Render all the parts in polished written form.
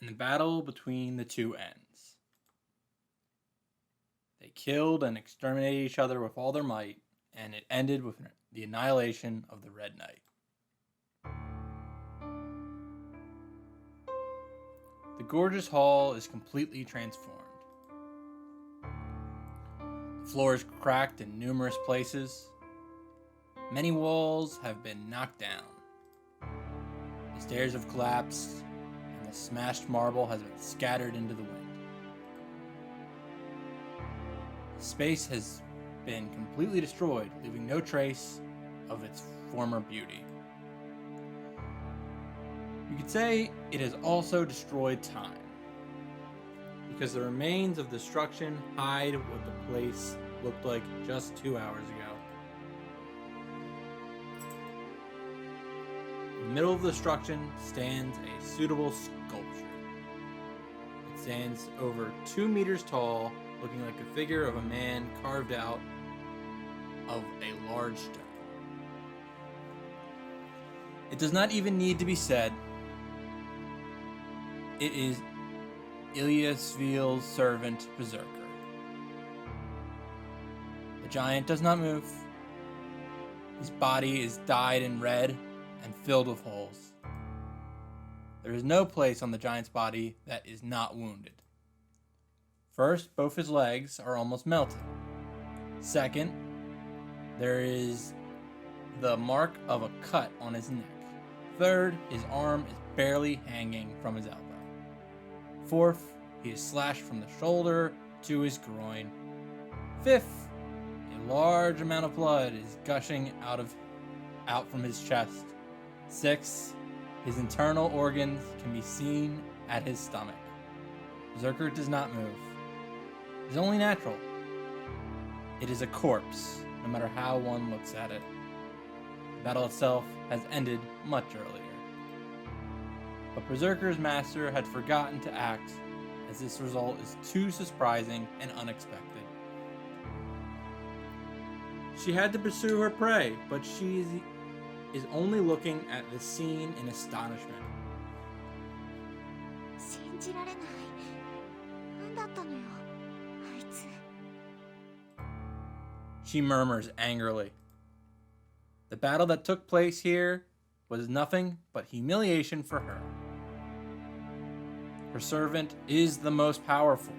and the battle between the two ends. They killed and exterminated each other with all their might, and it ended with the annihilation of the Red Knight. The gorgeous hall is completely transformed. The floor is cracked in numerous places. Many walls have been knocked down. The stairs have collapsed, and the smashed marble has been scattered into the wind. The space has been completely destroyed, leaving no trace of its former beauty. You could say it has also destroyed time, because the remains of destruction hide what the place looked like just 2 hours ago. In the middle of the destruction stands a suitable sculpture. It stands over 2 meters tall, looking like a figure of a man carved out of a large stone. It does not even need to be said. It is Ilyasvil's servant, Berserker. The giant does not move. His body is dyed in red and filled with holes. There is no place on the giant's body that is not wounded. First, both his legs are almost melted. Second, there is the mark of a cut on his neck. Third, his arm is barely hanging from his elbow. Fourth, he is slashed from the shoulder to his groin. Fifth, a large amount of blood is gushing out from his chest. Sixth, his internal organs can be seen at his stomach. Berserker does not move. It is only natural. It is a corpse, no matter how one looks at it. The battle itself has ended much earlier. But Berserker's master had forgotten to act, as this result is too surprising and unexpected. She had to pursue her prey, but she is only looking at the scene in astonishment. She murmurs angrily. The battle that took place here was nothing but humiliation for her. Her servant is the most powerful.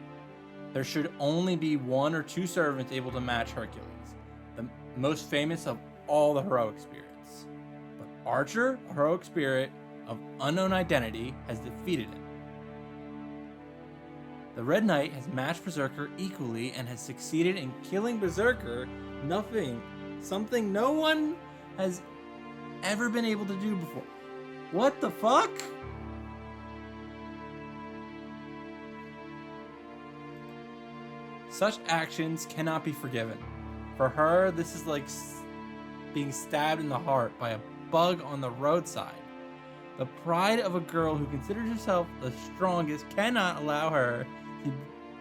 There should only be 1 or 2 servants able to match Hercules, the most famous of all the heroic spirits. But Archer, a heroic spirit of unknown identity, has defeated him. The Red Knight has matched Berserker equally and has succeeded in killing Berserker, something no one has ever been able to do before. What the fuck? Such actions cannot be forgiven. For her, this is like being stabbed in the heart by a bug on the roadside. The pride of a girl who considers herself the strongest cannot allow her to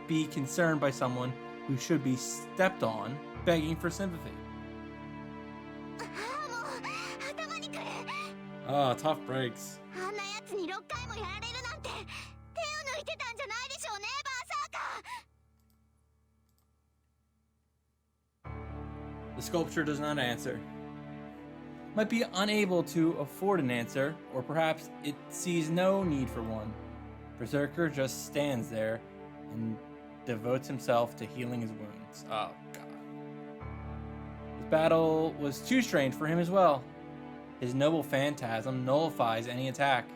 be concerned by someone who should be stepped on, begging for sympathy. Tough breaks. The sculpture does not answer. Might be unable to afford an answer, or perhaps it sees no need for one. Berserker just stands there and devotes himself to healing his wounds. Oh, God. This battle was too strange for him as well. His noble phantasm nullifies any attack.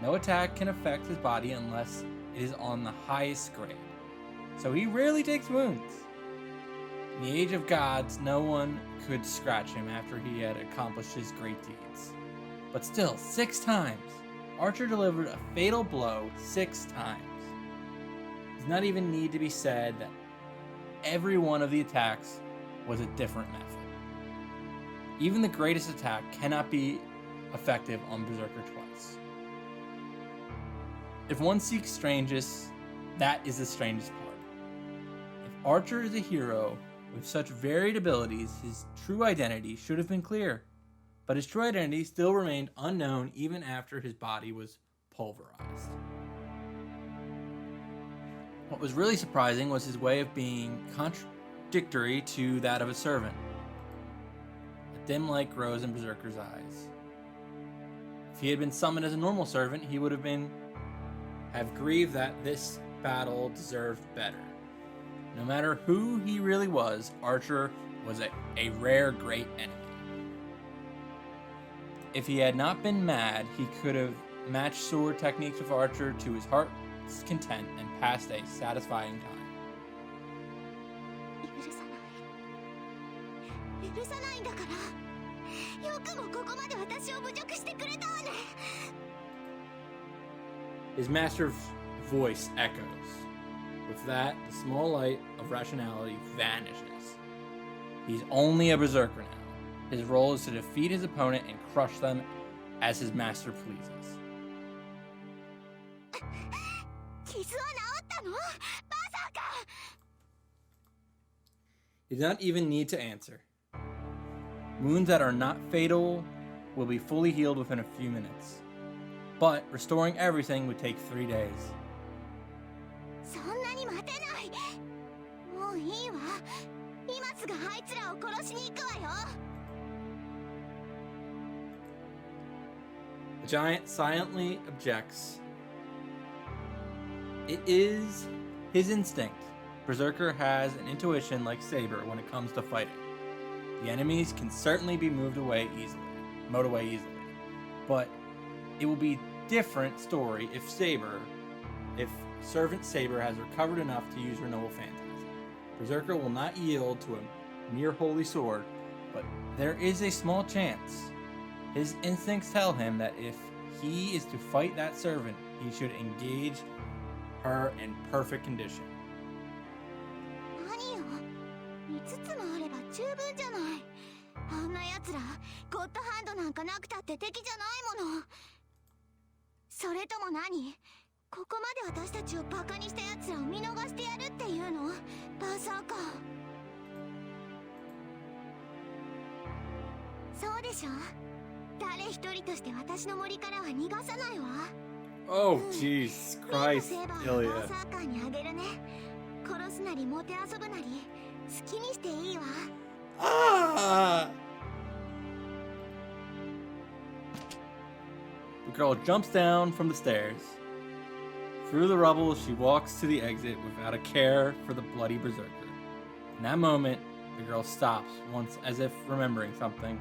No attack can affect his body unless it is on the highest grade. So he rarely takes wounds. In the age of gods, no one could scratch him after he had accomplished his great deeds. But still, 6 times. Archer delivered a fatal blow 6 times. It does not even need to be said that every one of the attacks was a different method. Even the greatest attack cannot be effective on Berserker twice. If one seeks strangeness, that is the strangest part. If Archer is a hero with such varied abilities, his true identity should have been clear. But his true identity still remained unknown even after his body was pulverized. What was really surprising was his way of being contradictory to that of a servant. A dim light grows in Berserker's eyes. If he had been summoned as a normal servant, he would have grieved that this battle deserved better. No matter who he really was, Archer was a rare great enemy. If he had not been mad, he could have matched sword techniques with Archer to his heart's content and passed a satisfying time. His master's voice echoes. With that, the small light of rationality vanishes. He's only a berserker now. His role is to defeat his opponent and crush them as his master pleases. He does not even need to answer. Wounds that are not fatal will be fully healed within a few minutes. But restoring everything would take 3 days. The giant silently objects. It is his instinct. Berserker has an intuition like Saber when it comes to fighting. The enemies can certainly be mowed away easily. But it will be a different story if Servant Saber has recovered enough to use her noble phantasm. Berserker will not yield to a mere holy sword, but there is a small chance. His instincts tell him that if he is to fight that servant, he should engage her in perfect condition. Oh, Jesus Christ, Ilya. Ah! The girl jumps down from the stairs. Through the rubble, she walks to the exit without a care for the bloody berserker. In that moment, the girl stops, once as if remembering something.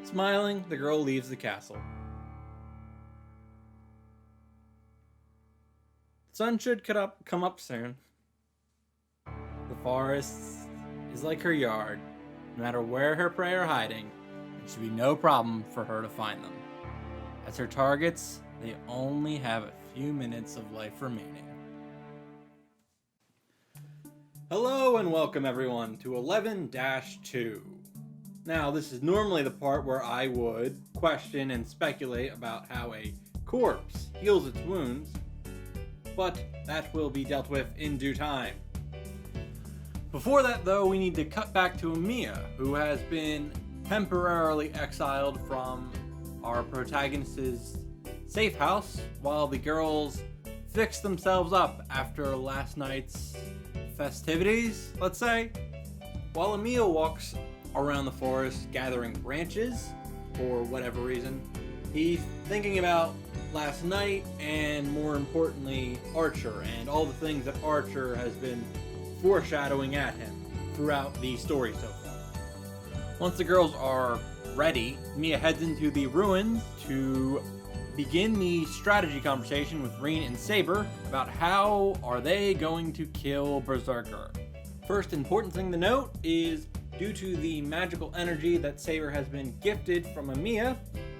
Smiling, the girl leaves the castle. The sun should come up soon. The forest is like her yard. No matter where her prey are hiding, it should be no problem for her to find them. As her targets, they only have a few minutes of life remaining. Hello and welcome everyone to 11-2. Now, this is normally the part where I would question and speculate about how a corpse heals its wounds, but that will be dealt with in due time. Before that, though, we need to cut back to Amiya, who has been temporarily exiled from our protagonist's safe house while the girls fix themselves up after last night's festivities, let's say. While Amiya walks around the forest gathering branches for whatever reason, he's thinking about last night and, more importantly, Archer and all the things that Archer has been foreshadowing at him throughout the story so far. Once the girls are ready, Mia heads into the ruins to begin the strategy conversation with Reen and Saber about how are they going to kill Berserker. First important thing to note is, due to the magical energy that Saber has been gifted from Amiya,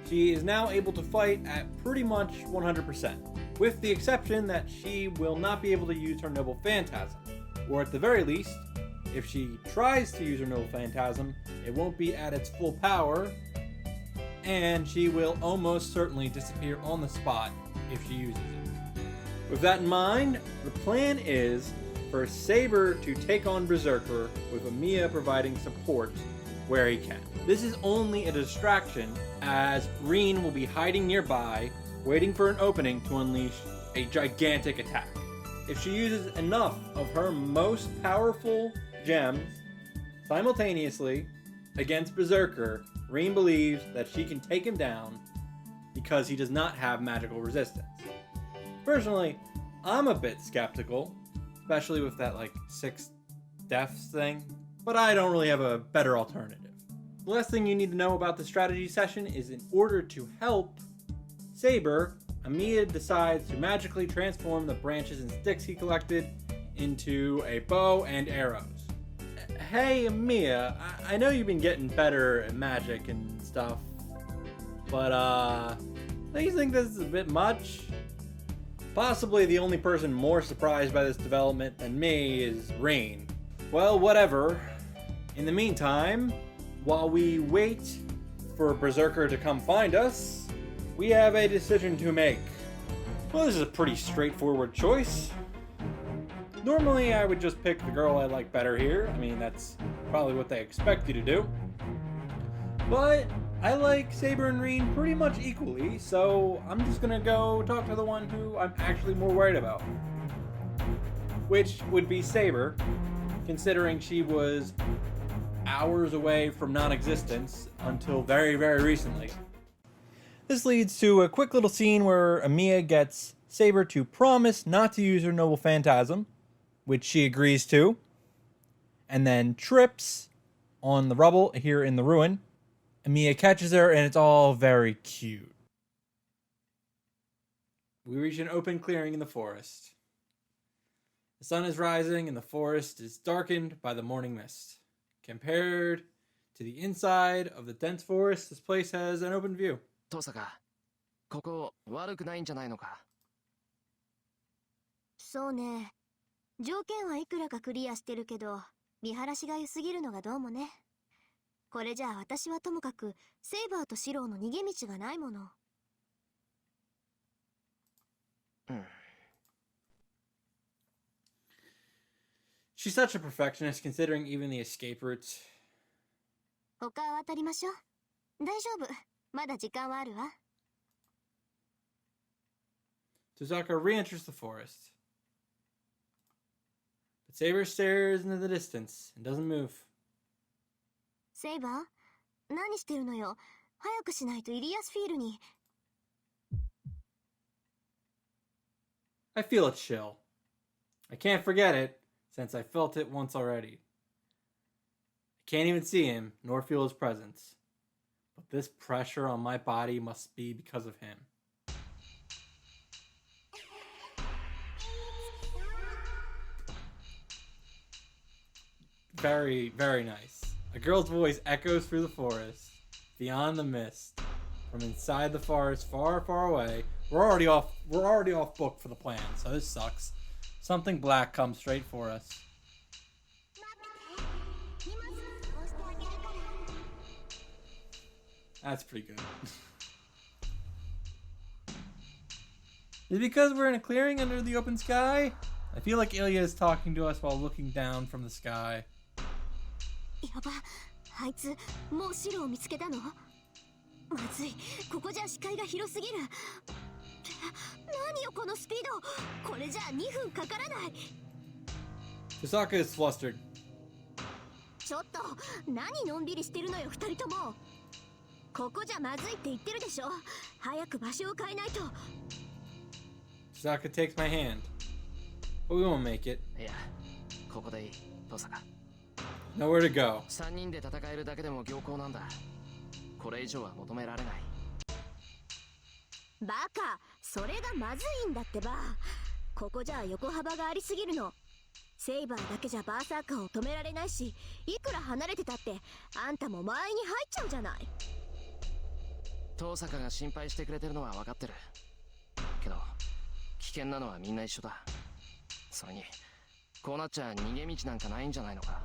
she is now able to fight at pretty much 100%, with the exception that she will not be able to use her Noble Phantasm, or at the very least, if she tries to use her Noble Phantasm, it won't be at its full power, and she will almost certainly disappear on the spot if she uses it. With that in mind, the plan is for Saber to take on Berserker with Amiya providing support where he can. This is only a distraction, as Reen will be hiding nearby, waiting for an opening to unleash a gigantic attack. If she uses enough of her most powerful gems simultaneously against Berserker, Reen believes that she can take him down because he does not have magical resistance. Personally, I'm a bit skeptical, especially with that 6 deaths thing, but I don't really have a better alternative. The last thing you need to know about the strategy session is, in order to help Saber, Amiya decides to magically transform the branches and sticks he collected into a bow and arrows. Hey Amiya, I know you've been getting better at magic and stuff, but don't you think this is a bit much? Possibly the only person more surprised by this development than me is Reen. Well, whatever. In the meantime, while we wait for Berserker to come find us, we have a decision to make. Well, this is a pretty straightforward choice. Normally, I would just pick the girl I like better here. I mean, that's probably what they expect you to do. But I like Saber and Reen pretty much equally, so I'm just gonna go talk to the one who I'm actually more worried about. Which would be Saber, considering she was hours away from non-existence until very, very recently. This leads to a quick little scene where Amiya gets Saber to promise not to use her Noble Phantasm, which she agrees to, and then trips on the rubble here in the ruin. Amiya catches her, and it's all very cute. We reach an open clearing in the forest. The sun is rising, and the forest is darkened by the morning mist. Compared to the inside of the dense forest, this place has an open view. 登坂、ここ悪くないんじゃないのか。そうね。条件はいくらかクリアしてるけど、見晴らしが良すぎるのがどうもね。これじゃあ私はともかくセイバーとシローの逃げ道がないもの。She's such a perfectionist, considering even the escape routes. 他は渡りましょう。大丈夫。まだ時間はあるわ。Tozaka re-enters the forest. But Saber stares into the distance and doesn't move. セイバー、何してるのよ。早くしないとイリアスフィールに。I feel a chill. I can't forget it, since I felt it once already. I can't even see him, nor feel his presence. But this pressure on my body must be because of him. Very, very nice. A girl's voice echoes through the forest, beyond the mist, from inside the forest, far, far away. We're already off book for the plan, so this sucks. Something black comes straight for us. That's pretty good. Is it because we're in a clearing under the open sky? I feel like Ilya is talking to us while looking down from the sky. やば、あいつもうシロを見つけたの？まずい、ここじゃ視界が広すぎる。何よこのスピード。これじゃ2分かからない。Tozaka is flustered. ちょっと、何のんびりしてるのよ2人とも。ここじゃまずいって言ってるでしょ。早く場所を変えないと。Tozaka takes my hand. But we won't make it. いや、ここでいい、登坂。Nowhere to go. 3人で戦えるだけでも良好なんだ。これ以上は求められない。バカ、それがまずいんだってば。ここじゃ横幅がありすぎるの。セイバーだけじゃバーサーカーを止められないし、いくら離れてたってあんたも前に入っちゃうじゃない。登坂が心配してくれてるのは分かってるけど、危険なのはみんな一緒だ。それにこうなっちゃ逃げ道なんかないんじゃないのか。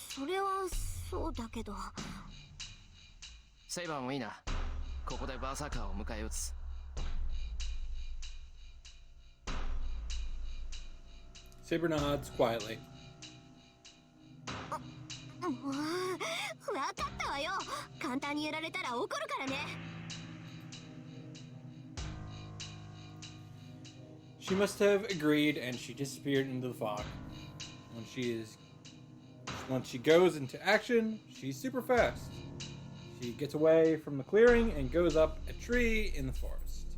それはそうだけど。セイバーもいいな。ここでバーサーカーを迎え撃つ。Saber nods quietly. わかったわよ。簡単にやられたら怒るからね。She must have agreed, and she disappeared into the fog. Once she goes into action, she's super fast. She gets away from the clearing and goes up a tree in the forest.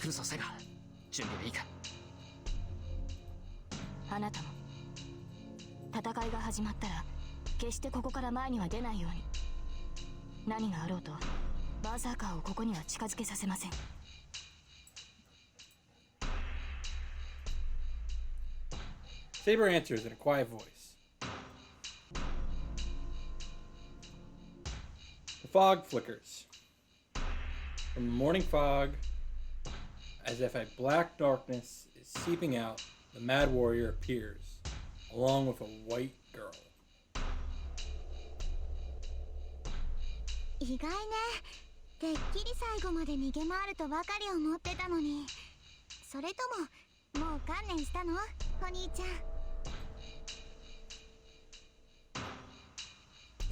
来るぞセガ、準備はいいか。あなたも戦いが始まったら決してここから前には出ないように。何があろうとバーサーカーをここには近づけさせません。Saber answers in a quiet voice. The fog flickers. From the morning fog, as if a black darkness is seeping out, the mad warrior appears, along with a white girl. 意外ね。てっきり最後まで逃げ回るとばかり思ってたのに。それとももう観念したの、お兄ちゃん。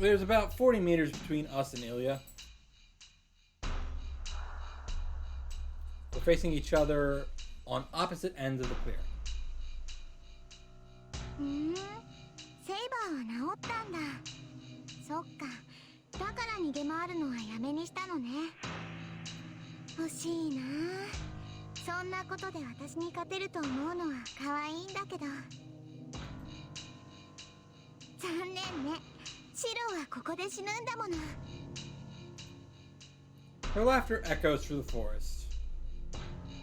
There's about 40 meters between us and Ilya. We're facing each other on opposite ends of the clearing. セイバーは治ったんだ。そっか。だから逃げ回るのはやめにしたのね。欲しいな。そんなことで私に勝てると思うのは可愛いんだけど。残念ね。シロはここで死ぬんだもの。Her laughter echoes through the forest.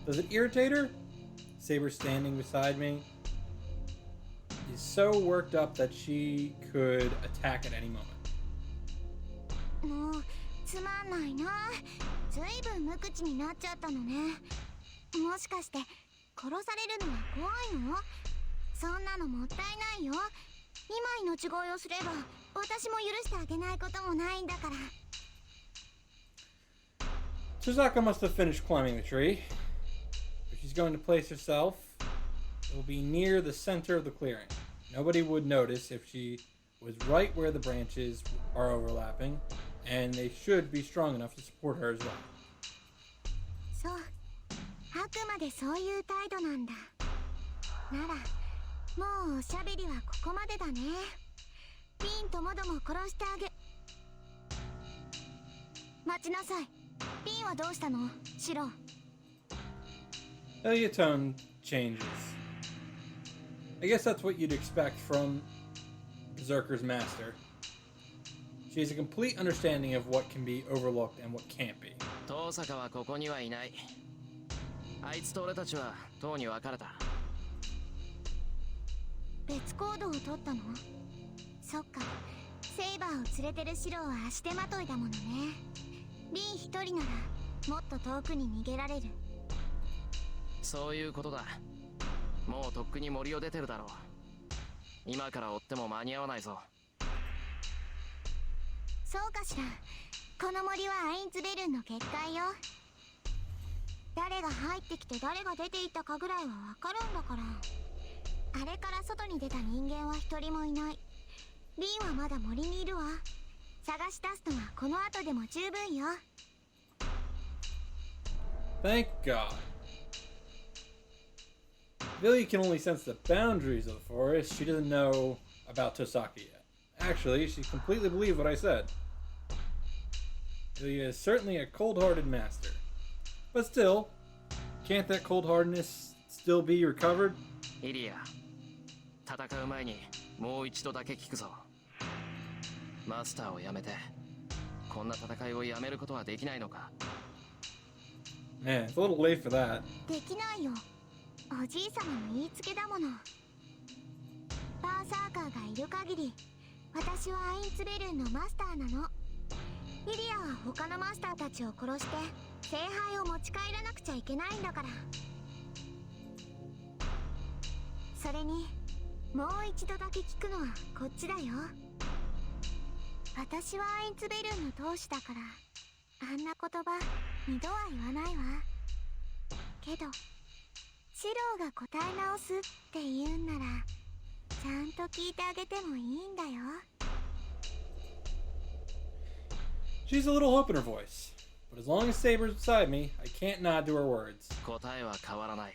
Does it irritate her? Saber, standing beside me, is so worked up that she could attack at any moment. もうつまんないな。ずいぶん無口になっちゃったのね。もしかして殺されるのは怖いの？そんなのもったいないよ。今命乞いをすれば私も許してあげないこともないんだから。Suzaka must have finished climbing the tree. If she's going to place herself, it will be near the center of the clearing. Nobody would notice if she was right where the branches are overlapping, and they should be strong enough to support her as well. そう、あくまでそういう態度なんだ。ならもうおしゃべりはここまでだね。ピンともども殺してあげ。待ちなさい。ピンはどうしたの？シロ。Your tone changes. I guess that's what you'd expect from Berserker's master. She has a complete understanding of what can be overlooked and what can't be. 遠坂はここにはいない。あいつと俺たちは塔に別れた。別行動を取ったの？そっか。セイバーを連れてるシロは足手まといだものね。リン一人ならもっと遠くに逃げられる。そういうことだ。もうとっくに森を出てるだろう。今から追っても間に合わないぞ。そうかしら。この森はアインズベルンの結界よ。誰が入ってきて誰が出ていったかぐらいはわかるんだから。あれから外に出た人間は一人もいない。リンはまだ森にいるわ。探し出すのはこの後でも十分よ。Thank God. Vilya can only sense the boundaries of the forest. She doesn't know about Tosaki yet. Actually, she completely believed what I said. Vilya is certainly a cold-hearted master. But still, can't that cold-heartedness still be recovered? イリア、戦う前にもう一度だけ聞くぞ。マスターを辞めて、こんな戦いをやめることはできないのか？ Man, it's a little late for that. できないよ。おじいさまの言いつけだもの。バーサーカーがいる限り、私はアインツベルンのマスターなの。イリアは他のマスターたちを殺して聖杯を持ち帰らなくちゃいけないんだから。それにもう一度だけ聞くのはこっちだよ。私はアインツベルンの当主だからあんな言葉二度は言わないわ。けどシローが答え直すって言うんならちゃんと聞いてあげてもいいんだよ。 She's a little hope in her voice, but as long as Saber's beside me, I can't nod to her words. 答えは変わらない。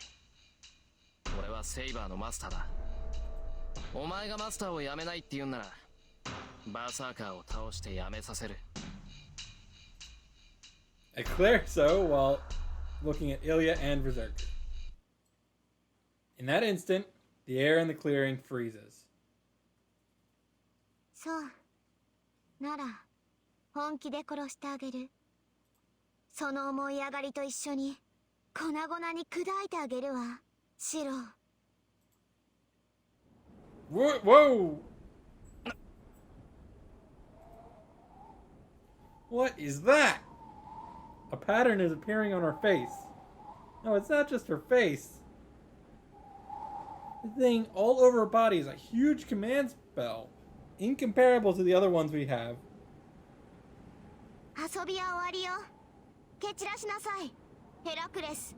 俺はセイバーのマスターだ。お前がマスターを辞めないって言うんならバーサーカーを倒して辞めさせる。 I declare so while looking at Ilya and Berserker. In that instant, the air in the clearing freezes. そうなら本気で殺してあげる。その思い上がりと一緒に粉々に砕いてあげるわ、シロー。 Whoa! What is that? A pattern is appearing on her face. No, it's not just her face. The thing all over her body is a huge command spell, incomparable to the other ones we have. 遊びは終わりよ。蹴散らしなさい、ヘラクレス。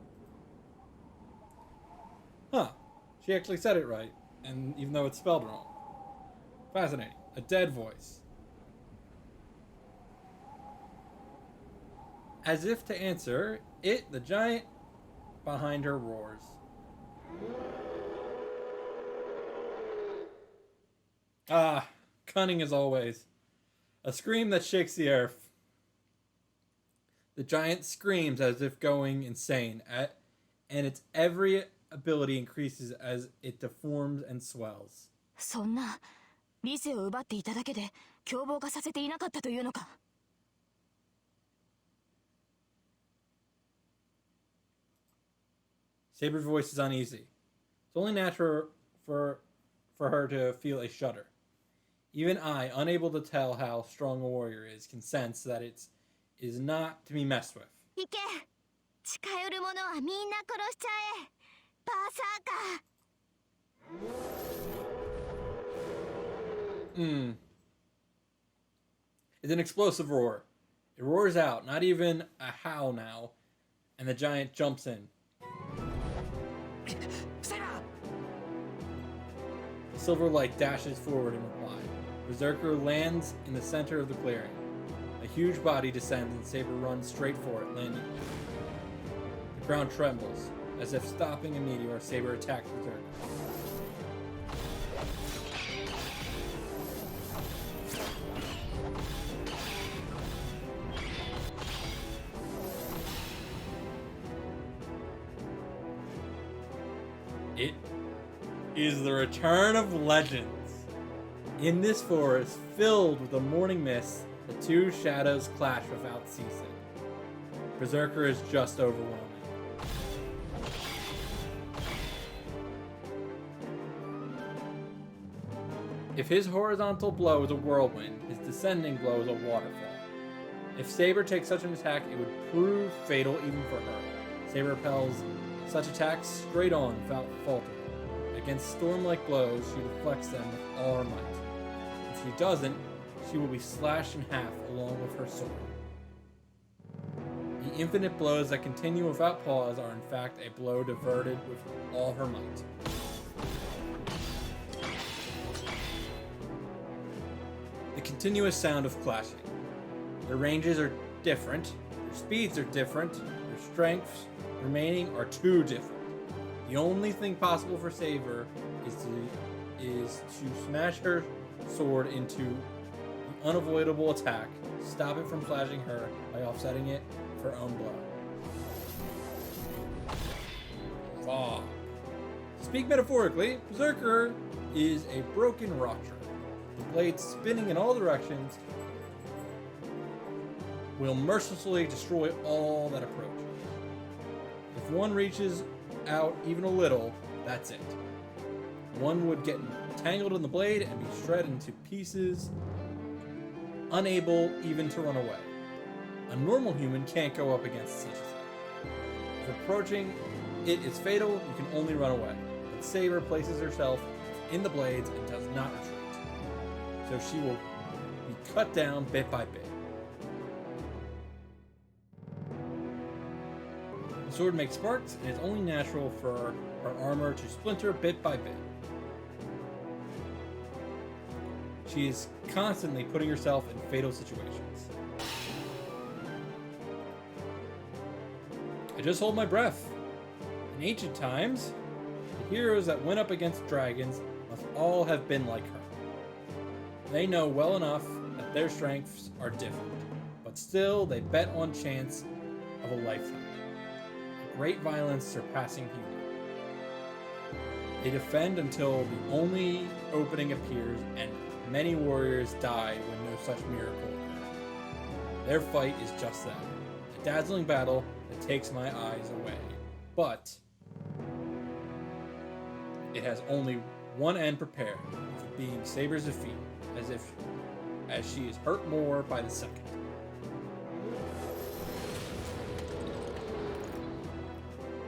Huh. She actually said it right, and even though it's spelled wrong. Fascinating. A dead voice. As if to answer, the giant behind her roars. Ah, cunning as always. A scream that shakes the earth. The giant screams as if going insane, and its every ability increases as it deforms and swells. そんな理性を奪っていただけで凶暴化させていなかったというのか。 Saber's voice is uneasy. It's only natural for her to feel a shudder. Even I, unable to tell how strong a warrior is, can sense that it is not to be messed with. 行け、近寄る者はみんな殺しちゃえ、バーサーカー。 It's an explosive roar. It roars out, not even a howl now, and the giant jumps in. The silver light dashes forward in reply. Berserker lands in the center of the clearing. A huge body descends and Saber runs straight for it, landing. The ground trembles. As if stopping a meteor, Saber attacks Berserker. It is the return of legends. In this forest, filled with a morning mist, the two shadows clash without ceasing. Berserker is just overwhelming. If his horizontal blow is a whirlwind, his descending blow is a waterfall. If Saber takes such an attack, it would prove fatal even for her. Saber repels such attacks straight on without faltering. Against storm-like blows, she deflects them with all her might. If she doesn't, she will be slashed in half along with her sword. The infinite blows that continue without pause are in fact a blow diverted with all her might. The continuous sound of clashing. Their ranges are different, their speeds are different, their strengths remaining are too different. The only thing possible for Saber is to smash her sword into the unavoidable attack, stop it from slashing her by offsetting it with her own blow. Ah. To speak metaphorically, Berserker is a broken rupture. The blade spinning in all directions will mercilessly destroy all that approaches. If one reaches out even a little, that's it. One would get tangled in the blade and be shredded into pieces, unable even to run away. A normal human can't go up against such a thing. If approaching it is fatal, you can only run away. But Saber places herself in the blades and does not retreat. So she will be cut down bit by bit. The sword makes sparks, and it's only natural for her armor to splinter bit by bit. She is constantly putting herself in fatal situations. I just hold my breath. In ancient times, the heroes that went up against dragons must all have been like her. They know well enough that their strengths are different, but still they bet on chance of a lifetime. A great violence surpassing human. They defend until the only opening appears, and many warriors die when no such miracle occurs. Their fight is just that, a dazzling battle that takes my eyes away. But it has only one end prepared, with being Saber's defeat, as she is hurt more by the second.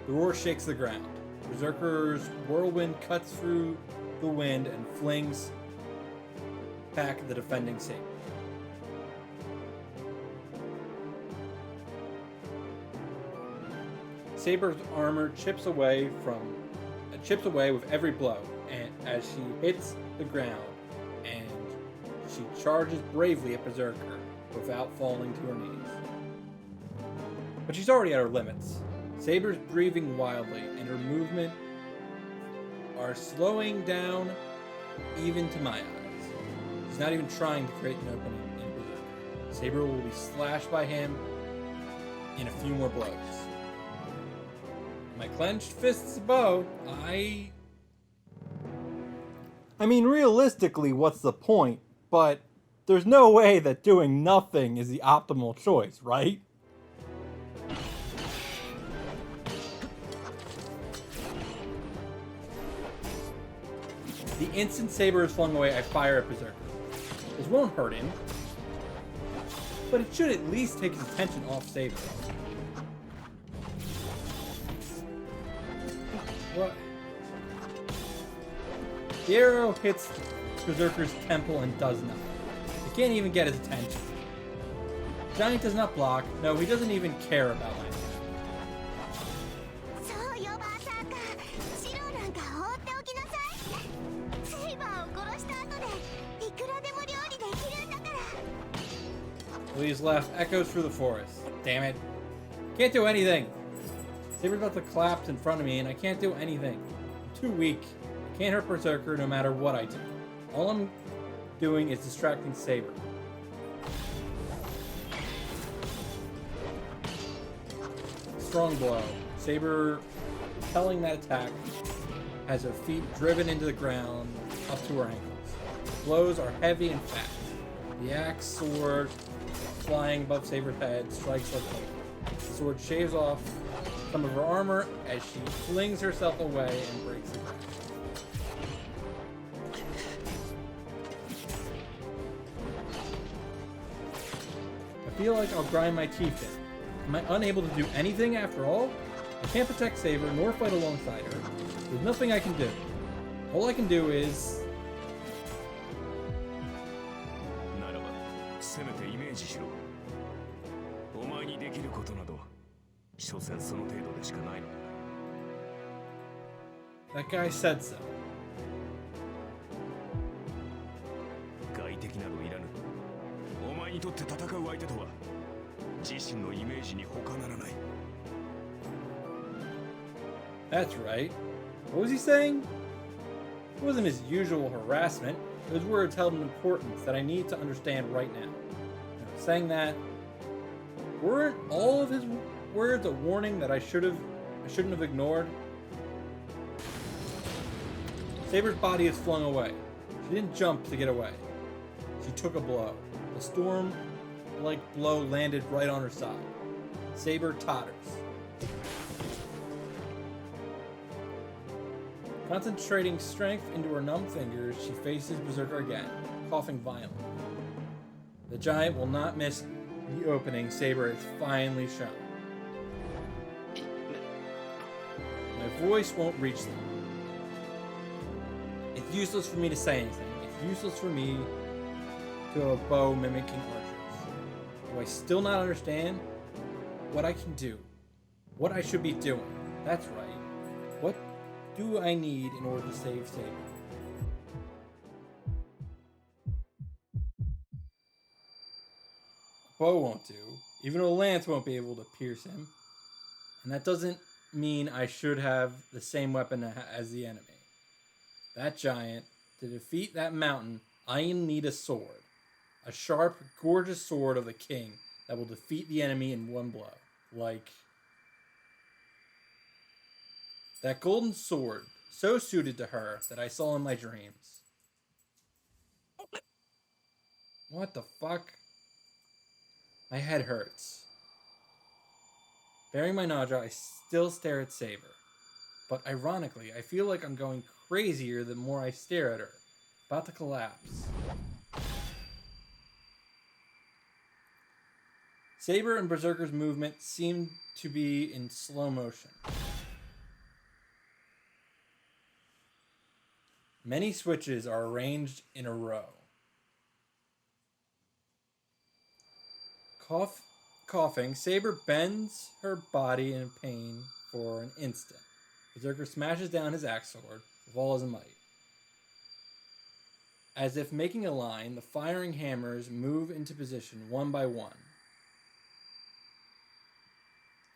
The roar shakes the ground. Berserker's whirlwind cuts through the wind and flings back the defending Saber. Saber's armor chips away with every blow, and as she hits the ground, and she charges bravely at Berserker without falling to her knees. But she's already at her limits. Saber's breathing wildly, and her movement are slowing down even to my eyes. She's not even trying to create an opening in Berserker. Saber will be slashed by him in a few more blows. My clenched fist's bow, I mean, realistically, what's the point? But there's no way that doing nothing is the optimal choice, right? The instant Saber is flung away, I fire at Berserker. This won't hurt him, but it should at least take his attention off Saber. What? The arrow hits Berserker's temple and does nothing. It can't even get his attention. Giant does not block. No, he doesn't even care about language. Lee's laugh echoes through the forest. Damn it. Can't do anything. Saber's about to collapse in front of me and I can't do anything. I'm too weak. I can't hurt Berserker no matter what I do. All I'm doing is distracting Saber. Strong blow. Saber, repelling that attack, has her feet driven into the ground up to her ankles. Blows are heavy and fast. The axe sword flying above Saber's head strikes like lightning. The sword shaves off some of her armor as she flings herself away and breaks the ground. I feel like I'll grind my teeth in. Am I unable to do anything after all? I can't protect Saber nor fight alongside her. There's nothing I can do. All I can do is... That guy said so. That's right. What was he saying? It wasn't his usual harassment. Those words held an importance that I need to understand right now. Saying that, weren't all of his words a warning that I shouldn't have ignored? Saber's body is flung away. She didn't jump to get away. She took a blow. The storm-like blow landed right on her side. Saber totters. Concentrating strength into her numb fingers, she faces Berserker again, coughing violently. The giant will not miss the opening Saber has finally shown. My voice won't reach them. It's useless for me to say anything. It's useless for me to a bow mimicking archers. Do I still not understand what I can do? What I should be doing? That's right. What do I need in order to save Saber? A bow won't do. Even a lance won't be able to pierce him. And that doesn't mean I should have the same weapon as the enemy. That giant, to defeat that mountain, I need a sword. A sharp, gorgeous sword of the king that will defeat the enemy in one blow. Like that golden sword, so suited to her that I saw in my dreams. What the fuck? My head hurts. Bearing my nausea, I still stare at Saber. But ironically, I feel like I'm going crazier the more I stare at her. About to collapse. Saber and Berserker's movement seem to be in slow motion. Many switches are arranged in a row. Coughing, Saber bends her body in pain for an instant. Berserker smashes down his axe sword with all his might. As if making a line, the firing hammers move into position one by one.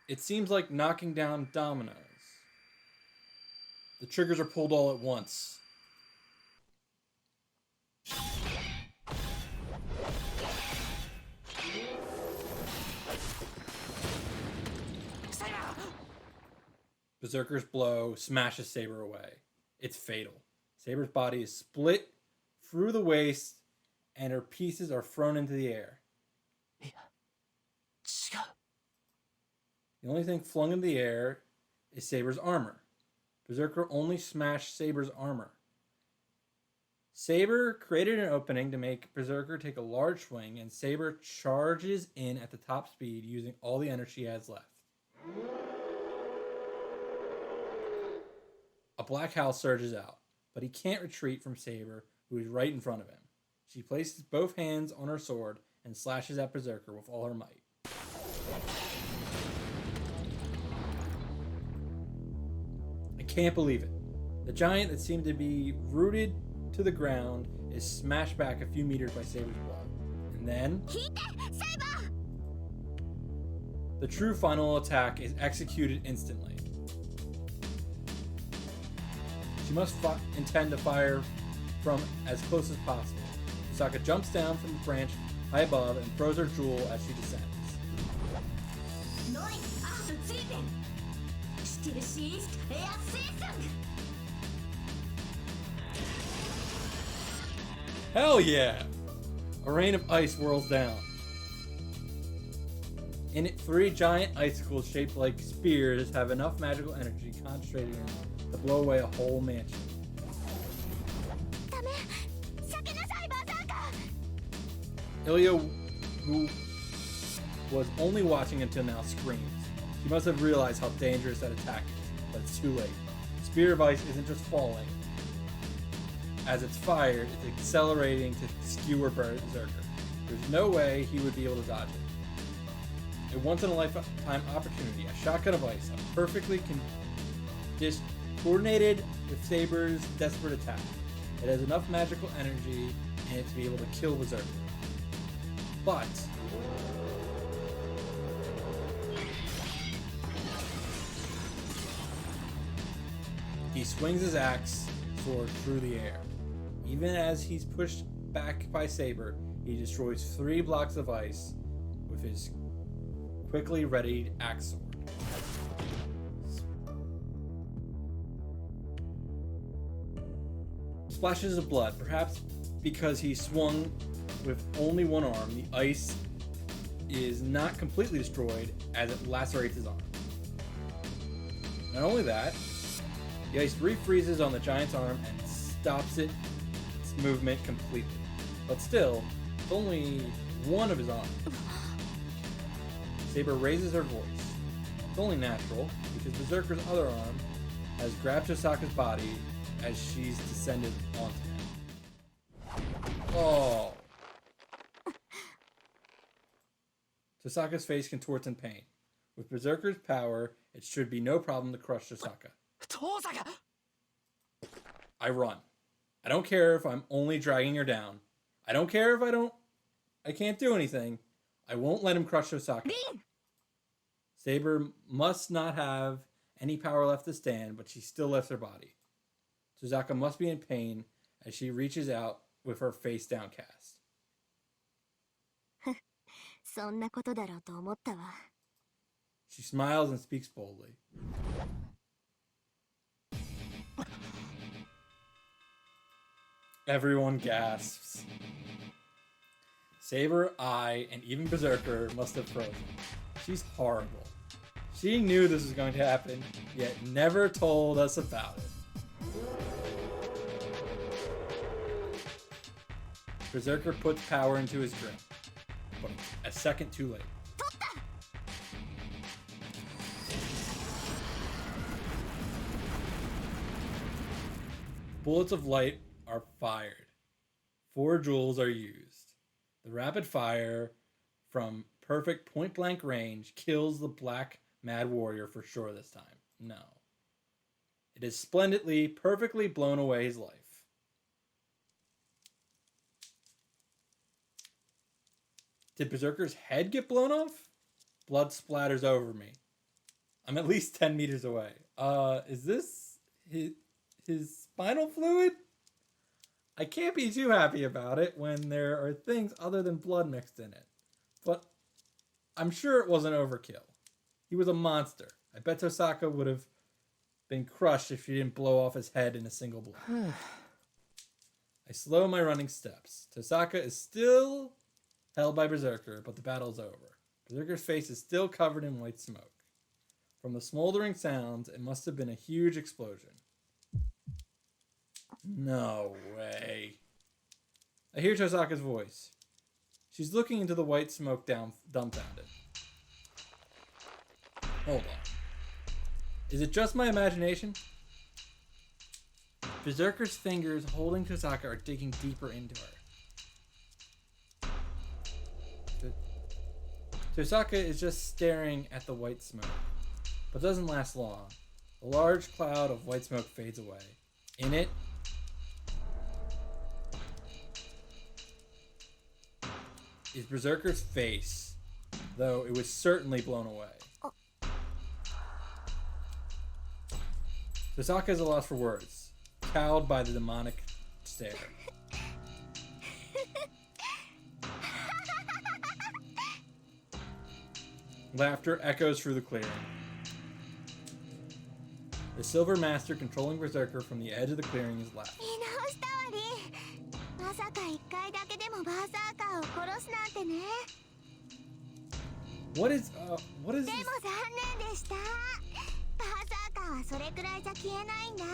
It seems like knocking down dominoes. The triggers are pulled all at once. Berserker's blow smashes Saber away. It's fatal. Saber's body is split through the waist, and her pieces are thrown into the air. The only thing flung in the air is Saber's armor. Berserker only smashed Saber's armor. Saber created an opening to make Berserker take a large swing, and Saber charges in at the top speed using all the energy she has left. A black howl surges out, but he can't retreat from Saber, who is right in front of him. She places both hands on her sword and slashes at Berserker with all her might. I can't believe it. The giant that seemed to be rooted to the ground is smashed back a few meters by Saber's blow. And then the true final attack is executed instantly. She must intend to fire from as close as possible. Sokka jumps down from the branch high above and throws her jewel as she descends. Hell yeah! A rain of ice whirls down. In it, 3 giant icicles shaped like spears have enough magical energy concentrated in to blow away a whole mansion. Ilya, who was only watching until now, screams. She must have realized how dangerous that attack is, but it's too late. Spear of ice isn't just falling. As it's fired, it's accelerating to skewer Berserker. There's no way he would be able to dodge it. A once-in-a-lifetime opportunity, a shotgun of ice, a perfectly coordinated with Saber's desperate attack. It has enough magical energy in it to be able to kill Berserker. But he swings his axe sword through the air. Even as he's pushed back by Saber, he destroys 3 blocks of ice with his quickly readied axe sword. Splashes of blood, perhaps because he swung with only one arm. The ice is not completely destroyed as it lacerates his arm. Not only that, the ice refreezes on the giant's arm and stops its movement completely. But still, it's only one of his arms. Saber raises her voice. It's only natural, because Berserker's other arm has grabbed Hisaka's body as she's descended onto him. Oh. Tosaka's face contorts in pain. With Berserker's power, it should be no problem to crush Tosaka. 遠坂 I run. I don't care if I'm only dragging her down. I don't care if I can't do anything. I won't let him crush Tosaka. Saber must not have any power left to stand, but she still lifts her body. Tosaka must be in pain as she reaches out with her face downcast. そんなことだろうと思ったわ。 She smiles and speaks boldly. Everyone gasps. Saber, I, and even Berserker must have frozen. She's horrible. She knew this was going to happen, yet never told us about it. Berserker puts power into his grip, but a second too late. Bullets of light are fired. 4 jewels are used. The rapid fire from perfect point-blank range kills the Black Mad Warrior for sure this time. No. It has splendidly, perfectly blown away his life. Did Berserker's head get blown off? Blood splatters over me. I'm at least 10 meters away. Is this his spinal fluid? I can't be too happy about it when there are things other than blood mixed in it. But I'm sure it wasn't overkill. He was a monster. I bet Tosaka would have been crushed if she didn't blow off his head in a single blow. I slow my running steps. Tosaka is still held by Berserker, but the battle's over. Berserker's face is still covered in white smoke. From the smoldering sounds, it must have been a huge explosion. No way. I hear Tosaka's voice. She's looking into the white smoke dumbfounded. Hold on. Is it just my imagination? Berserker's fingers holding Tosaka are digging deeper into her. Tosaka is just staring at the white smoke, but doesn't last long. A large cloud of white smoke fades away. In it, is Berserker's face, though it was certainly blown away. Tosaka is a loss for words, cowed by the demonic stare. Laughter echoes through the clearing. The Silver Master controlling Berserker from the edge of the clearing is laughing. 見直したわり。まさか1回だけでもバーサーカーを殺すなんてね。 What is でも残念でした。バーサーカーはそれくらいじゃ消えないんだ。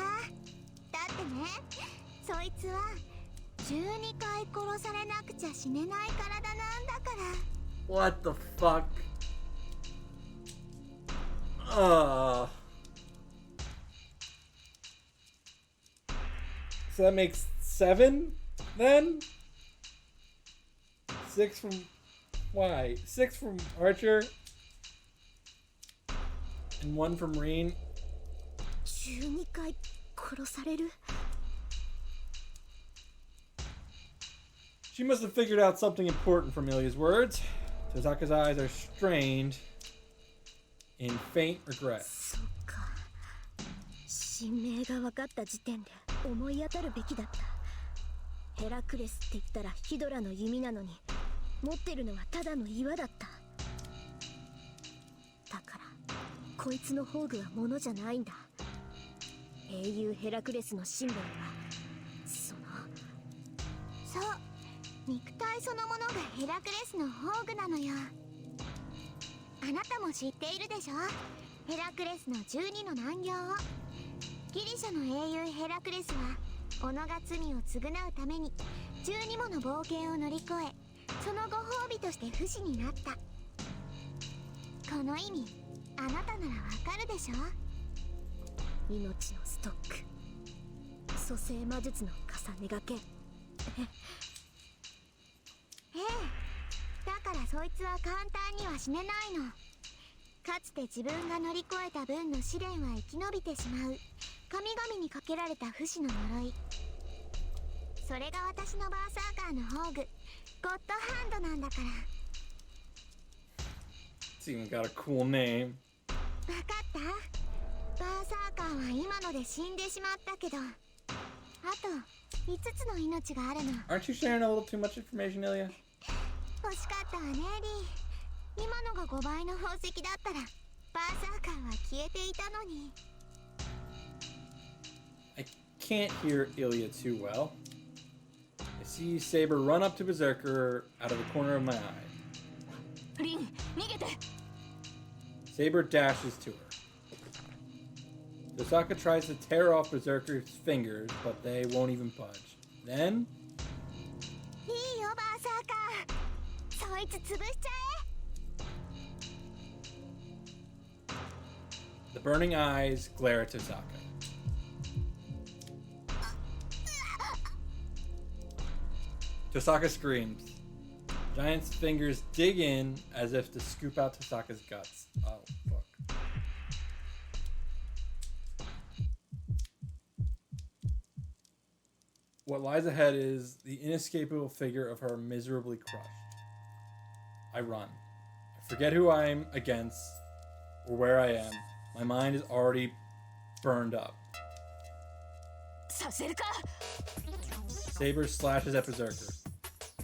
だってね、そいつは12回殺されなくちゃ死ねない体なんだから。 What the fuck? So that makes 7 then? 6 from... Why? 6 from Archer? And 1 from Reen? 12回殺される。 She must have figured out something important from Ilya's words. Tosaka's eyes are strained in faint regret. そっか。神名が分かった時点で思い当たるべきだった。ヘラクレスって言ったらヒドラの弓なのに、持ってるのはただの岩だった。だからこいつの宝具はものじゃないんだ。英雄ヘラクレスのシンボルはそう、肉体そのものがヘラクレスの宝具なのよ。あなたも知っているでしょ、ヘラクレスの12の難行を。ギリシャの英雄ヘラクレスは己が罪を償うために12もの冒険を乗り越え、そのご褒美として不死になった。この意味あなたならわかるでしょ。命のストック、蘇生魔術の重ねがけ。ええ、だかからそいつは簡単には死ねないの。かつて自分が乗り越えた分の試練は生き延びてしまう神々にかけられた不死の呪い。それが私のバーサーカーの宝具、ゴッドハンドなんだから。 It's even got a cool name. 分かった？バーサーカーは今ので死んでしまったけど、あと5つの命があるの。 Aren't you sharing a little too much information, Ilya? 欲しかったわね、リー。今のが5倍の宝石だったらバーサーカーは消えていたのに。 I can't hear Ilya too well. I see Saber run up to Berserker out of the corner of my eye. リン、逃げて。 Saber dashes to her. Tosaka tries to tear off Berserker's fingers, but they won't even budge. Then... いいよ、バーサーカー。そいつ潰しちゃ The burning eyes glare at Tosaka. Tosaka screams. Giant's fingers dig in as if to scoop out Tosaka's guts. Oh, fuck. What lies ahead is the inescapable figure of her miserably crushed. I run. I forget who I'm against or where I am. My mind is already burned up. させるか。 Saber slashes at Berserker.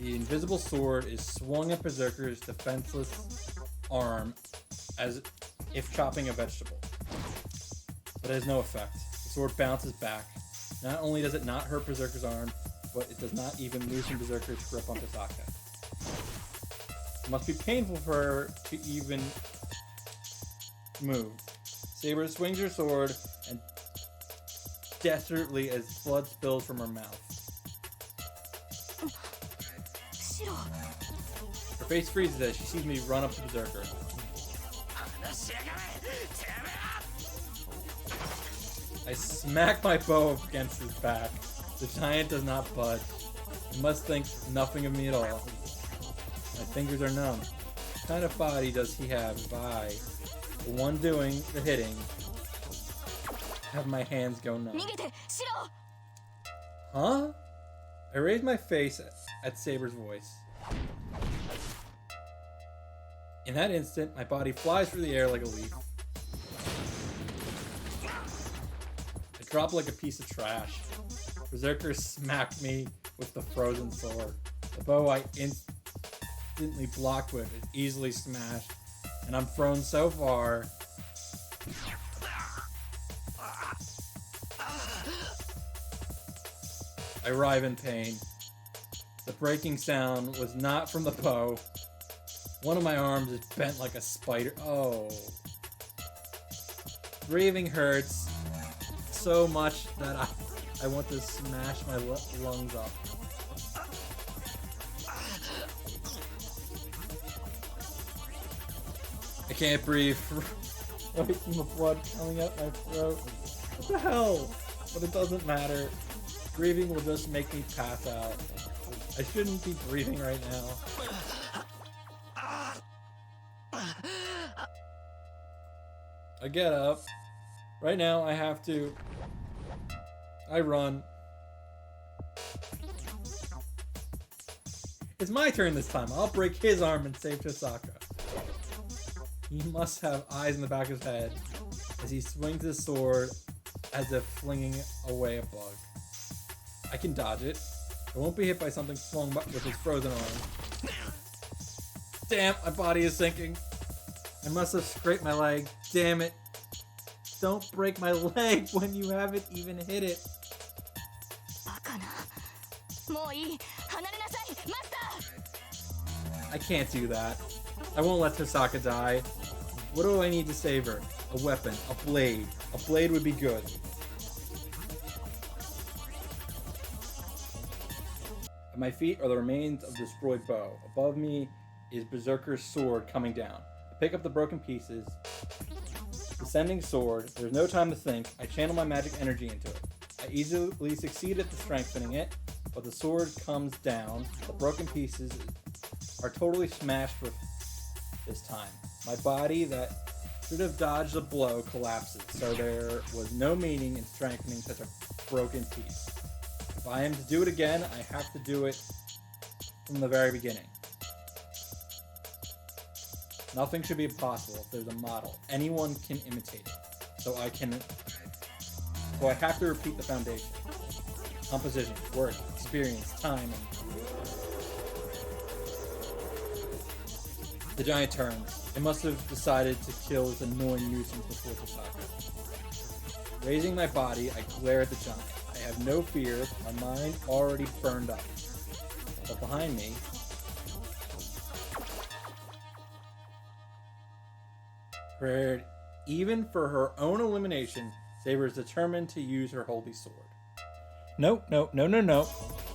The invisible sword is swung at Berserker's defenseless arm as if chopping a vegetable. But it has no effect. The sword bounces back. Not only does it not hurt Berserker's arm, but it does not even loosen Berserker's grip on Tosaka. It must be painful for her to even move. Saber swings her sword and desperately as blood spills from her mouth. シロ。 Her face freezes as she sees me run up to Berserker. I smack my bow against his back. The giant does not budge. He must think nothing of me at all. My fingers are numb. What kind of body does he have if I, the one doing the hitting, have my hands go numb? 逃げて、シロ。 Huh? I raise my face at Saber's voice. In that instant, my body flies through the air like a leaf. I drop like a piece of trash. Berserker smacked me with the frozen sword. The bow I instantly blocked with is easily smashed, and I'm thrown so far. I writhe in pain. The breaking sound was not from the bow. One of my arms is bent like a spider. Oh. Breathing hurts so much that I want to smash my lungs up. I can't breathe right from the blood coming out my throat. What the hell? But it doesn't matter. Breathing will just make me pass out. I shouldn't be breathing right now. I get up. Right now, I have to. I run. It's my turn this time. I'll break his arm and save Tosaka. He must have eyes in the back of his head as he swings his sword as if flinging away a bug. I can dodge it. I won't be hit by something swung with his frozen arm. Damn, my body is sinking. I must have scraped my leg. Damn it. Don't break my leg when you haven't even hit it. バカな。もういい。離れなさい、マスター。 I can't do that. I won't let Tosaka die. What do I need to save her? A weapon, a blade. A blade would be good. At my feet are the remains of the destroyed bow. Above me is Berserker's sword coming down. I pick up the broken pieces. Descending sword. There's no time to think. I channel my magic energy into it. I easily succeed at strengthening it, but the sword comes down. The broken pieces are totally smashed with this time. My body that should have dodged a blow collapses, so there was no meaning in strengthening such a broken piece. If I am to do it again, I have to do it from the very beginning. Nothing should be impossible if there's a model. Anyone can imitate it. So I have to repeat the foundation. Composition, work, experience, time, and... The giant turns. It must have decided to kill this annoying nuisance before Tosaka. Raising my body, I glare at the giant. I have no fear, my mind already burned up. But behind me... Even for her own elimination, Saber is determined to use her holy sword. No.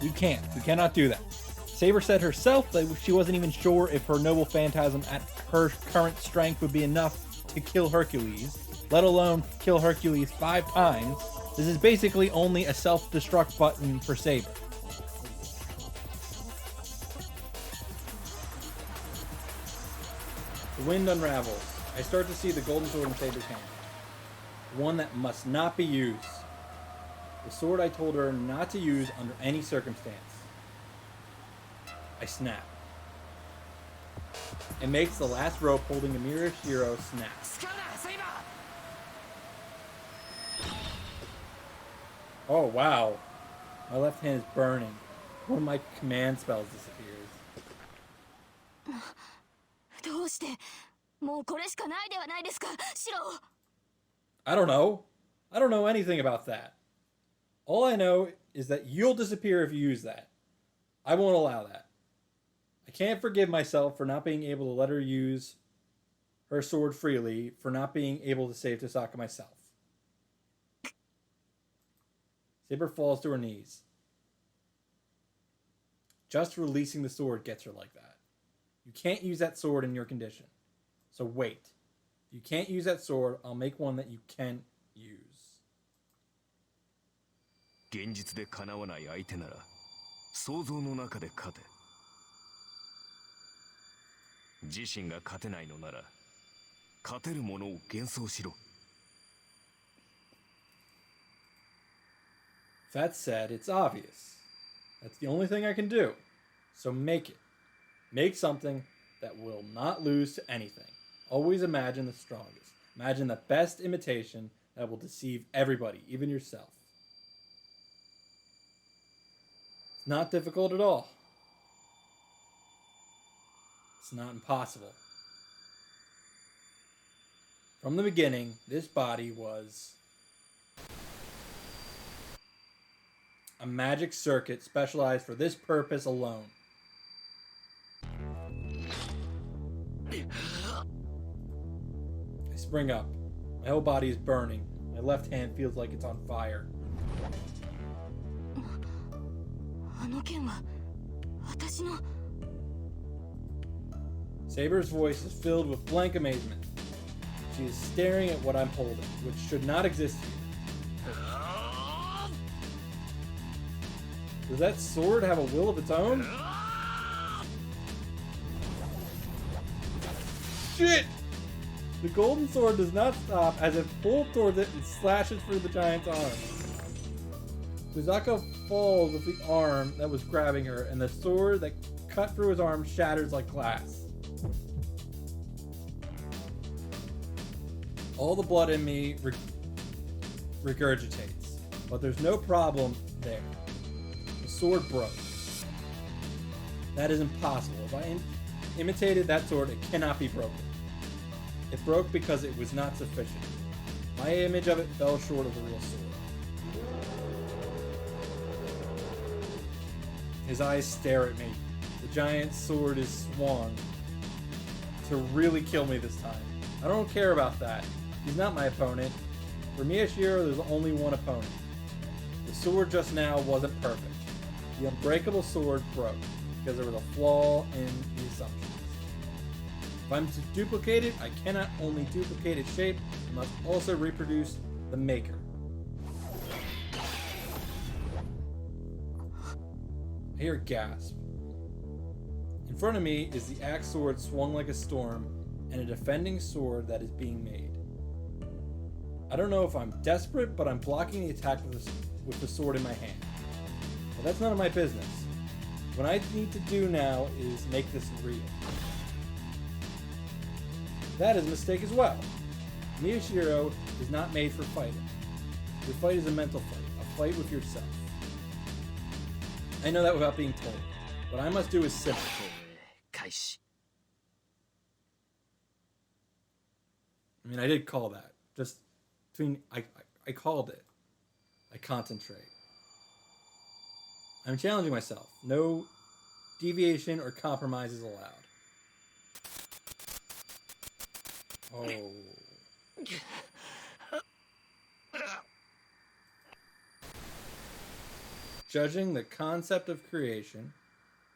You can't. You cannot do that. Saber said herself that she wasn't even sure if her noble phantasm at her current strength would be enough to kill Hercules, let alone kill Hercules 5 times. This is basically only a self-destruct button for Saber. The wind unravels. I start to see the golden sword in Saber's hand. One that must not be used. The sword I told her not to use under any circumstance. I snap. It makes the last rope holding Amira Shiro snap. Oh wow. My left hand is burning. One of my command spells disappears. どうしてもうこれしかないではないですか、シロ。 I don't know. I don't know anything about that. All I know is that you'll disappear if you use that. I won't allow that. I can't forgive myself for not being able to let her use her sword freely, for not being able to save Tosaka myself. Saber falls to her knees. Just releasing the sword gets her like that. You can't use that sword in your condition. So wait. If you can't use that sword, I'll make one that you can use. 現実でかなわない相手なら想像の中で勝て。自身が勝てないのなら勝てるものを幻想しろ。 That said, it's obvious. That's the only thing I can do. So make it. Make something that will not lose to anything. Always imagine the strongest. Imagine the best imitation that will deceive everybody, even yourself. It's not difficult at all. It's not impossible. From the beginning, this body was a magic circuit specialized for this purpose alone. I spring up. My whole body is burning. My left hand feels like it's on fire. あの剣は私の。 Saber's voice is filled with blank amazement. She is staring at what I'm holding, which should not exist here. Does that sword have a will of its own? Shit! The golden sword does not stop as it pulls towards it and slashes through the giant's arm. Tosaka falls with the arm that was grabbing her, and the sword that cut through his arm shatters like glass. All the blood in me regurgitates, but there's no problem there. The sword broke. That is impossible. If I imitated that sword, it cannot be broken. It broke because it was not sufficient. My image of it fell short of the real sword. His eyes stare at me. The giant sword is swung to really kill me this time. I don't care about that. He's not my opponent. For Miyashiro, there's only one opponent. The sword just now wasn't perfect. The unbreakable sword broke because there was a flaw in the assumptions. If I'm to duplicate it, I cannot only duplicate its shape, I must also reproduce the maker. I hear a gasp. In front of me is the axe sword swung like a storm and a defending sword that is being made. I don't know if I'm desperate, but I'm blocking the attack with the sword in my hand. But that's none of my business. What I need to do now is make this real. That is a mistake as well. Miyashiro is not made for fighting. Your fight is a mental fight, a fight with yourself. I know that without being told. What I must do is simple. 開始 I mean, I did call that. Just between, I called it. I concentrate. I'm challenging myself. No deviation or compromise is allowed. Oh. Judging the concept of creation,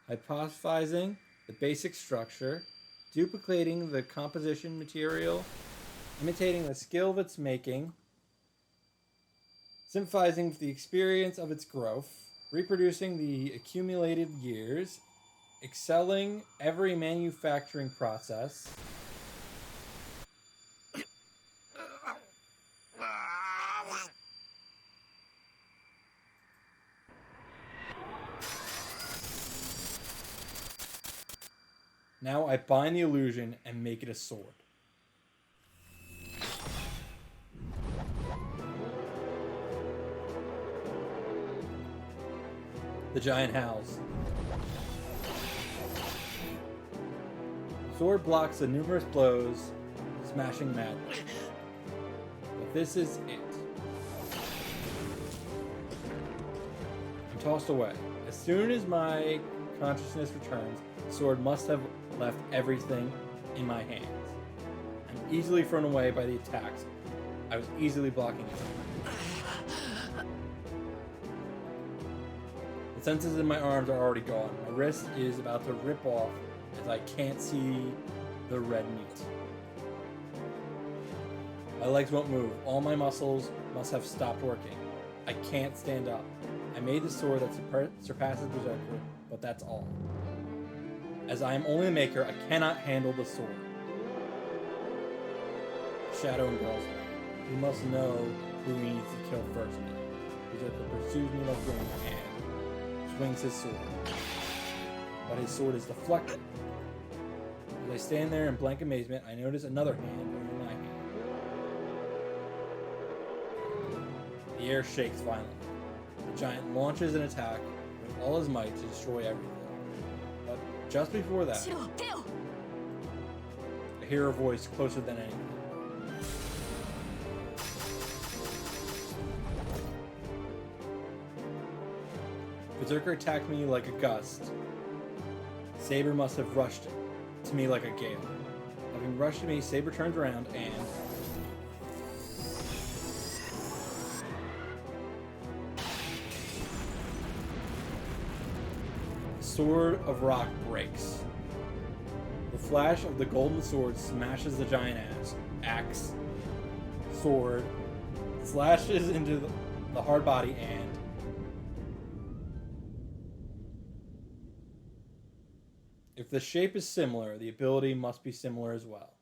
hypothesizing the basic structure, duplicating the composition material, imitating the skill of its making, sympathizing with the experience of its growth, reproducing the accumulated years, excelling every manufacturing process, now I bind the illusion and make it a sword. The giant howls. Sword blocks the numerous blows, smashing madly. But this is it. I'm tossed away. As soon as my consciousness returns, the sword must have left everything in my hands. I'm easily thrown away by the attacks. I was easily blocking it. The senses in my arms are already gone. My wrist is about to rip off as I can't see the red meat. My legs won't move. All my muscles must have stopped working. I can't stand up. I made the sword that surpasses Berserker, but that's all. As I am only a maker, I cannot handle the sword. Shadow engulfs me. He must know who he needs to kill first now. Berserker pursues me like wind and swings his sword. But his sword is deflected. As I stand there in blank amazement, I notice another hand over my hand. The air shakes violently. The giant launches an attack with all his might to destroy everything. But just before that, I hear a voice closer than anything. Berserker attacked me like a gust. Saber must have rushed to me like a gale. Having rushed to me, Saber turns around and... the sword of rock breaks. The flash of the golden sword smashes the giant axe. Sword slashes into the hard body and... if the shape is similar, the ability must be similar as well.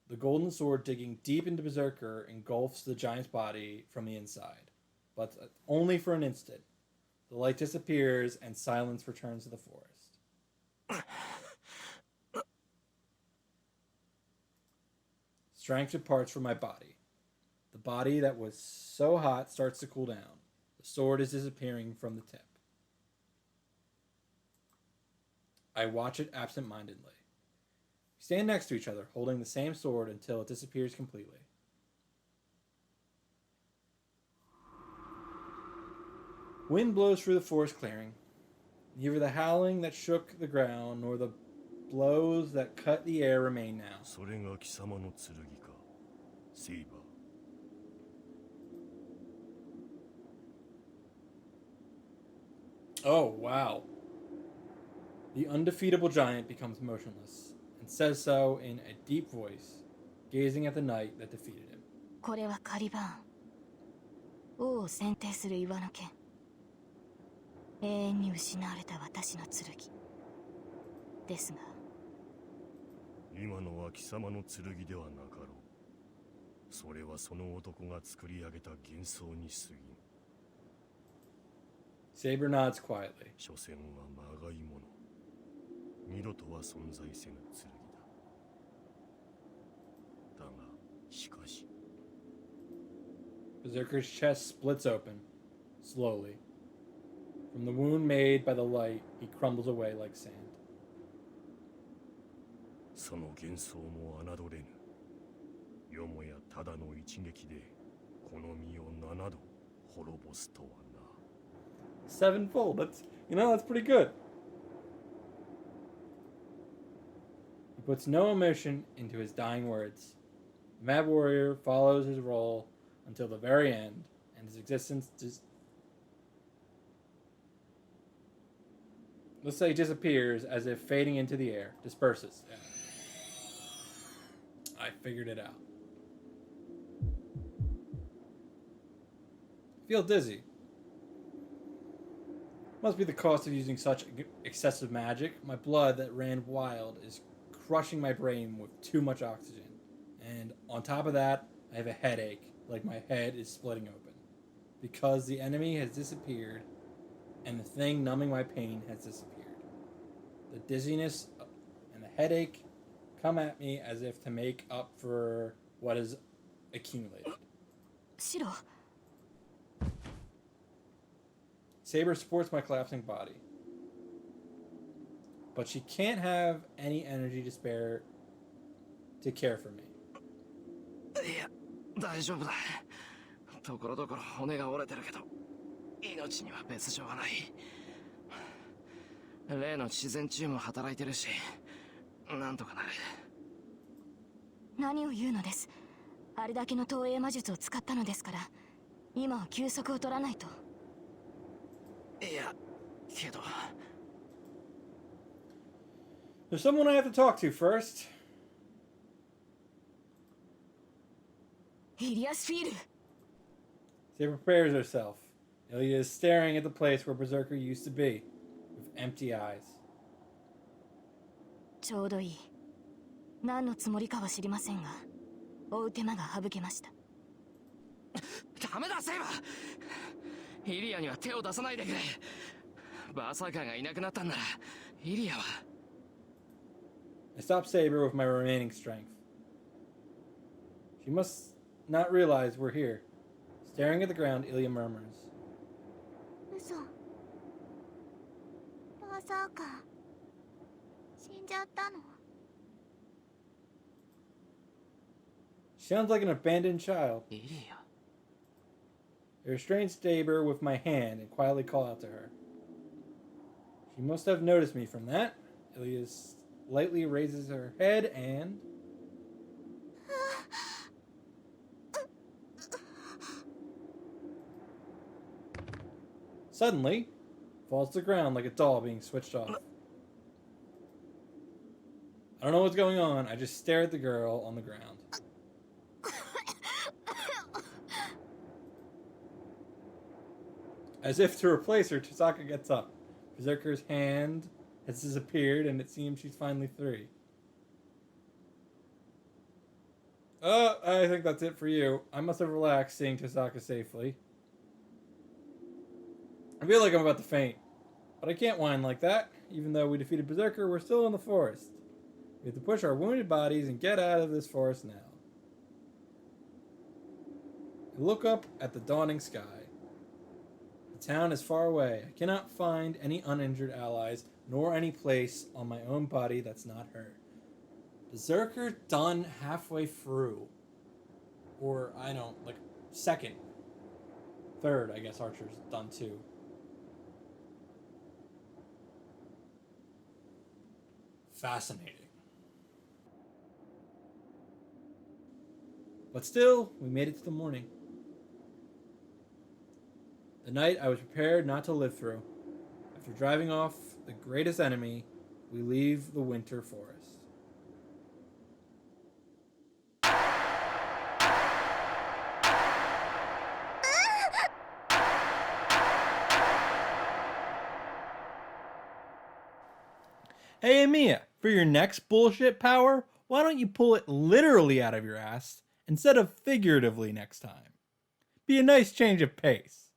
The golden sword digging deep into Berserker engulfs the giant's body from the inside, but only for an instant. The light disappears and silence returns to the forest. Strength departs from my body. The body that was so hot starts to cool down. The sword is disappearing from the tip. I watch it absent-mindedly. We stand next to each other, holding the same sword until it disappears completely. Wind blows through the forest clearing. Neither the howling that shook the ground nor the blows that cut the air remain now. それが貴様の剣か、セイバー。 Oh, wow. The undefeatable giant becomes motionless, and says so in a deep voice, gazing at the knight that defeated him. これはカリバーン。王を選定する岩の剣。永遠に失われた私の剣。ですが。今のは貴様の剣ではなかろう。それはその男が作り上げた幻想に過ぎん。 Saber nods quietly. 所詮はまがいもの。二度とは存在せぬ剣だ。だが、しかし。 Berserker's chest splits open, slowly. From the wound made by the light, he crumbles away like sand. その幻想も侮れぬ。よもやただの一撃でこの身を7度滅ぼすとはな。 Sevenfold. That's pretty good. He puts no emotion into his dying words. The Mad Warrior follows his role until the very end, and his existence let's say disappears as if fading into the air, disperses. Yeah. I figured it out. I feel dizzy. Must be the cost of using such excessive magic. My blood that ran wild is crushing my brain with too much oxygen. And on top of that, I have a headache, like my head is splitting open. Because the enemy has disappeared, and the thing numbing my pain has disappeared. The dizziness and the headache come at me as if to make up for what is accumulated. シロ、 Saber supports my collapsing body. But she can't have any energy to spare to care for me. いや、大丈夫だ。ところどころ骨が折れてるけど、命には別状はない。例の自然治癒も働いてるし、なんとかなる。何を言うのです。あれだけの投影魔術を使ったのですから、今は休息を取らないと。いや、けど。There's someone I have to talk to first. イリアスフィール。 Saber prepares herself. Ilya is staring at the place where Berserker used to be, with empty eyes. ちょうどいい。何のつもりかは知りませんが、追う手間が省けました。ダメだ、セイバー。イリアには手を出さないでくれ。バーサーカーがいなくなったんなら、イリアは。I stop Saber with my remaining strength. She must not realize we're here. Staring at the ground, Ilya murmurs. 嘘。バーサーカー、死んじゃったの。She sounds like an abandoned child. イリア。 I restrain Saber with my hand and quietly call out to her. She must have noticed me from that. Ilya lightly raises her head and... Suddenly, falls to the ground like a doll being switched off. I don't know what's going on. I just stare at the girl on the ground. As if to replace her, Chisaka gets up. Berserker's hand has disappeared, and it seems she's finally free. I think that's it for you. I must have relaxed seeing Chisaka safely. I feel like I'm about to faint, but I can't whine like that. Even though we defeated Berserker, we're still in the forest. We have to push our wounded bodies and get out of this forest now. I look up at the dawning sky. The town is far away. I cannot find any uninjured allies, nor any place on my own body that's not hurt. Berserker done halfway through. Or, I don't, like, second. Third, I guess Archer's done too. Fascinating. But still, we made it to the morning. The night I was prepared not to live through. After driving off the greatest enemy, we leave the winter forest. Hey, Amiya, for your next bullshit power, why don't you pull it literally out of your ass instead of figuratively next time? Be a nice change of pace.